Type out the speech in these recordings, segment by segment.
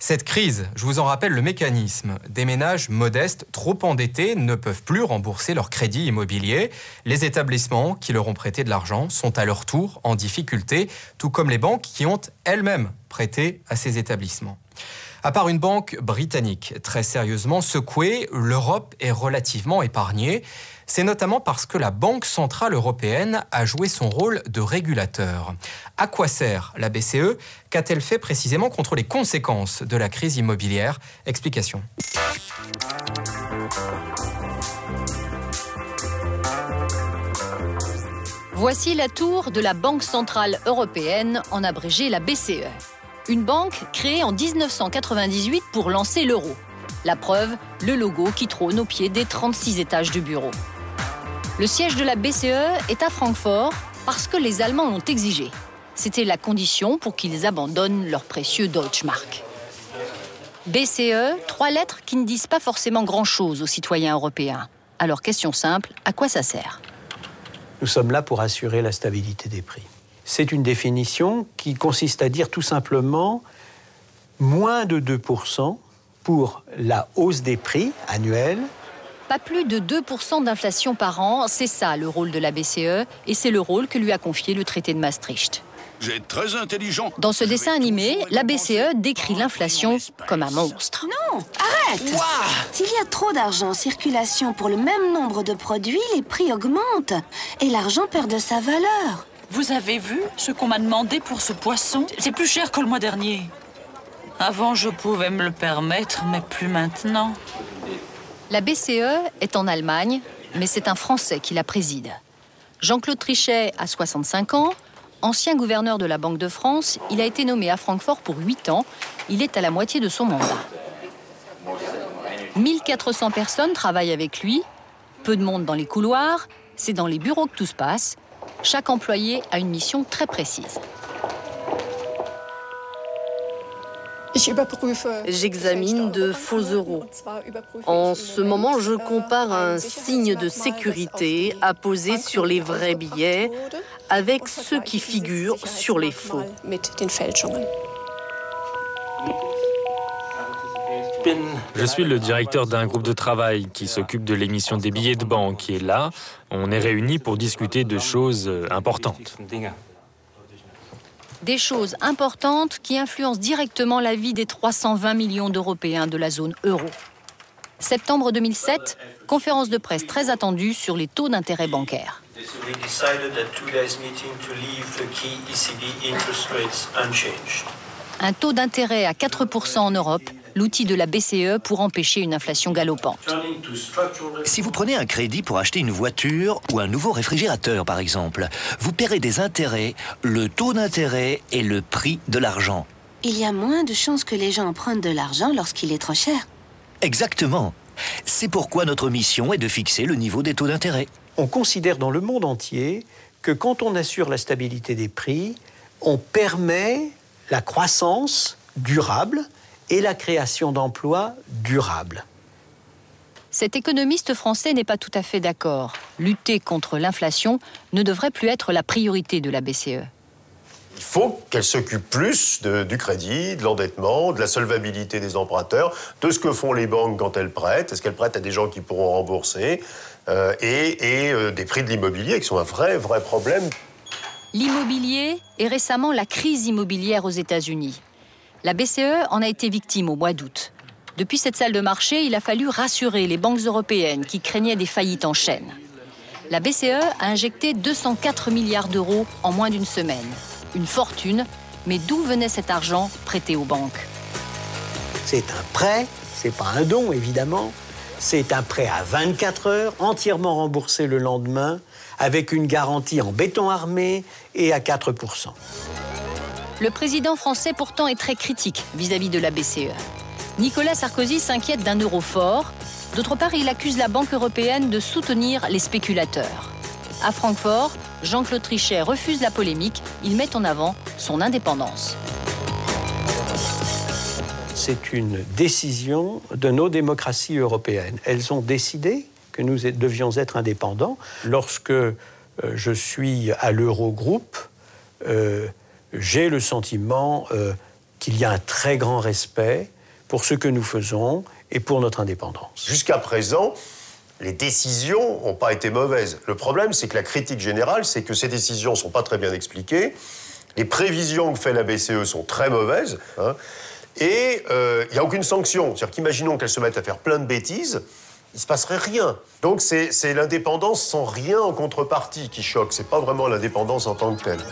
Cette crise, je vous en rappelle le mécanisme. Des ménages modestes, trop endettés, ne peuvent plus rembourser leur crédit immobilier. Les établissements qui leur ont prêté de l'argent sont à leur tour en difficulté, tout comme les banques qui ont elles-mêmes prêté à ces établissements. À part une banque britannique très sérieusement secouée, l'Europe est relativement épargnée. C'est notamment parce que la Banque centrale européenne a joué son rôle de régulateur. À quoi sert la BCE? Qu'a-t-elle fait précisément contre les conséquences de la crise immobilière? Explication. Voici la tour de la Banque centrale européenne, en abrégé la BCE. Une banque créée en 1998 pour lancer l'euro. La preuve, le logo qui trône au pied des 36 étages du bureau. Le siège de la BCE est à Francfort parce que les Allemands l'ont exigé. C'était la condition pour qu'ils abandonnent leur précieux Deutschmark. BCE, 3 lettres qui ne disent pas forcément grand-chose aux citoyens européens. Alors, question simple, à quoi ça sert? Nous sommes là pour assurer la stabilité des prix. C'est une définition qui consiste à dire tout simplement moins de 2% pour la hausse des prix annuels. Pas plus de 2% d'inflation par an, c'est ça le rôle de la BCE, et c'est le rôle que lui a confié le traité de Maastricht. J'ai très intelligent. Dans ce dessin animé, la BCE décrit l'inflation comme un monstre. Non, arrête! S'il y a trop d'argent en circulation pour le même nombre de produits, les prix augmentent et l'argent perd de sa valeur. Vous avez vu ce qu'on m'a demandé pour ce poisson? C'est plus cher que le mois dernier. Avant, je pouvais me le permettre, mais plus maintenant. La BCE est en Allemagne, mais c'est un Français qui la préside. Jean-Claude Trichet a 65 ans. Ancien gouverneur de la Banque de France, il a été nommé à Francfort pour 8 ans. Il est à la moitié de son mandat. 1400 personnes travaillent avec lui. Peu de monde dans les couloirs. C'est dans les bureaux que tout se passe. Chaque employé a une mission très précise. J'examine de faux euros. En ce moment, je compare un signe de sécurité apposé sur les vrais billets avec ceux qui figurent sur les faux. Je suis le directeur d'un groupe de travail qui s'occupe de l'émission des billets de banque. Et là, on est réunis pour discuter de choses importantes. Des choses importantes qui influencent directement la vie des 320 millions d'Européens de la zone euro. Septembre 2007, conférence de presse très attendue sur les taux d'intérêt bancaires. Un taux d'intérêt à 4% en Europe, l'outil de la BCE pour empêcher une inflation galopante. Si vous prenez un crédit pour acheter une voiture ou un nouveau réfrigérateur, par exemple, vous paierez des intérêts, le taux d'intérêt et le prix de l'argent. Il y a moins de chances que les gens empruntent de l'argent lorsqu'il est trop cher. Exactement. C'est pourquoi notre mission est de fixer le niveau des taux d'intérêt. On considère dans le monde entier que quand on assure la stabilité des prix, on permet la croissance durable et la création d'emplois durables. Cet économiste français n'est pas tout à fait d'accord. Lutter contre l'inflation ne devrait plus être la priorité de la BCE. Il faut qu'elle s'occupe plus du crédit, de l'endettement, de la solvabilité des emprunteurs, de ce que font les banques quand elles prêtent. Est-ce qu'elles prêtent à des gens qui pourront rembourser et des prix de l'immobilier qui sont un vrai problème. L'immobilier et récemment la crise immobilière aux États-Unis. La BCE en a été victime au mois d'août. Depuis cette salle de marché, il a fallu rassurer les banques européennes qui craignaient des faillites en chaîne. La BCE a injecté 204 milliards d'euros en moins d'une semaine. Une fortune, mais d'où venait cet argent prêté aux banques? C'est un prêt, c'est pas un don évidemment. C'est un prêt à 24 heures, entièrement remboursé le lendemain, avec une garantie en béton armé et à 4%. Le président français pourtant est très critique vis-à-vis de la BCE. Nicolas Sarkozy s'inquiète d'un euro fort. D'autre part, il accuse la Banque européenne de soutenir les spéculateurs. À Francfort, Jean-Claude Trichet refuse la polémique. Il met en avant son indépendance. C'est une décision de nos démocraties européennes. Elles ont décidé que nous devions être indépendants. Lorsque je suis à l'Eurogroupe, j'ai le sentiment qu'il y a un très grand respect pour ce que nous faisons et pour notre indépendance. Jusqu'à présent, les décisions n'ont pas été mauvaises. Le problème, c'est que la critique générale, c'est que ces décisions ne sont pas très bien expliquées. Les prévisions que fait la BCE sont très mauvaises. Et il n'y a aucune sanction. C'est-à-dire qu'imaginons qu'elle se mette à faire plein de bêtises, il ne se passerait rien. Donc c'est l'indépendance sans rien en contrepartie qui choque. Ce n'est pas vraiment l'indépendance en tant que telle.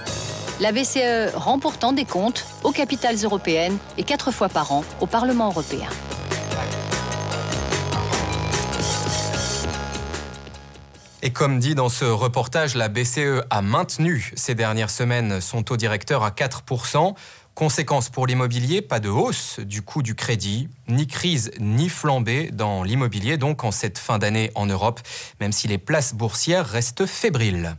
La BCE rend pourtant des comptes aux capitales européennes et 4 fois par an au Parlement européen. Et comme dit dans ce reportage, la BCE a maintenu ces dernières semaines son taux directeur à 4%. Conséquence pour l'immobilier, pas de hausse du coût du crédit, ni crise ni flambée dans l'immobilier, donc en cette fin d'année en Europe, même si les places boursières restent fébriles.